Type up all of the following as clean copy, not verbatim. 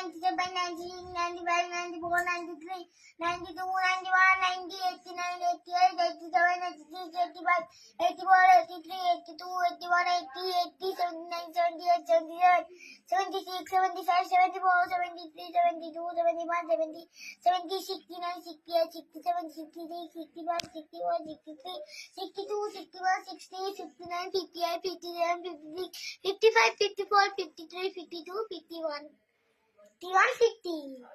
97, 96, 95, 94, 93, 92, 91, 90, 89, 88, 87, 86, 85, 84, 83, 82, 81, 80, 80, 79, 78, 77, 76, 75, 74, 73, 72, 71, 70, 70, 69, 68, 67, 63, 65, 61, 63, 62, 61, 60, 59, 58, 57, 56, 55, 54, 53, 52, 51, 51, 50,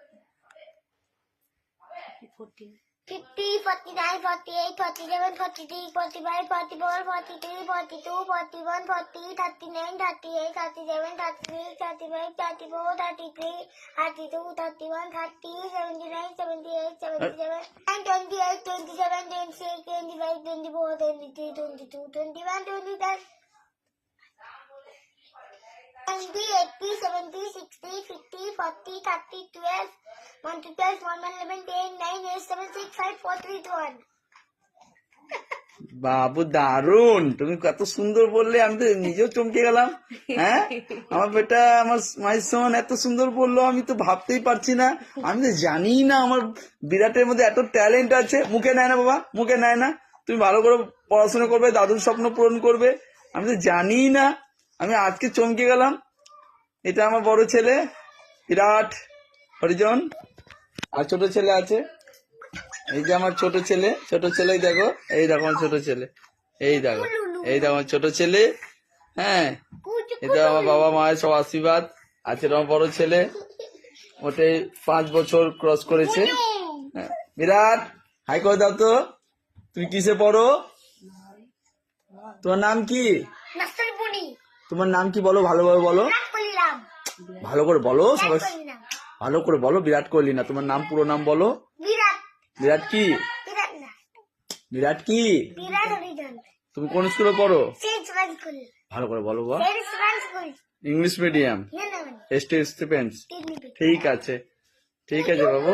50, 49, 48, 47, 43, 45, 44, 43, 42, 41, 40, 39, 38, 37, 36, 35, 34, 33, 32, 31, 30, 79, 78, 77, and 28, 27, 26, 25, 24, 23, 22, 21, 22, 90, 80, 70, 60, 50, 40, 30, 12, 1 to 12, 1, 11, 10, 9, 8, 7, 6, 5, 4, 3, 2, 1. বাবু দারুন, তুমি কত সুন্দর বললে, আমি তো নিজেও চমকে গেলাম। হ্যাঁ, আমার বেটা, আমার মাই সন এত সুন্দর বললো, আমি তো ভাবতেই পারছি না। আমি তো জানি না আমার বিরাটের মধ্যে এত ট্যালেন্ট আছে। মুখে নেয় না বাবা, মুখে নেয় না। তুমি ভালো করে পড়াশোনা করবে, দাদুর স্বপ্ন পূরণ করবে, আমি তো জানি না। আমি আজকে চমকে গেলাম। এটা আমার বড় ছেলে বিরাট হরিজন, আর ছোট ছেলে আছে, এই যে আমার ছোট ছেলে। ছোট ছেলে দেখো, এই দেখো আমার ছোট ছেলে, এই দেখো, এই দেখো আমার ছোট ছেলে। হ্যাঁ, এটা আমার বাবা মায়ের সব আশীর্বাদ আছে। আমার বড় ছেলে ওতে 5 বছর ক্রস করেছে। হ্যাঁ, বিরাট হাই করে দাও তো। তুমি কিসে পড়ো? তোমার নাম কি? তোমার নাম কি বলো, ভালোভাবে বলো, ভালো করে বলো, সবাই ভালো করে বলো। বিরাট কোহলি না, তোমার নাম, পুরো নাম বলো। বিরাট কি? বিরাট কি? তুমি কোন স্কুলে পড়ো? ভালো করে বলো বাবা। English medium, ST students. ঠিক আছে, ঠিক আছে বাবু।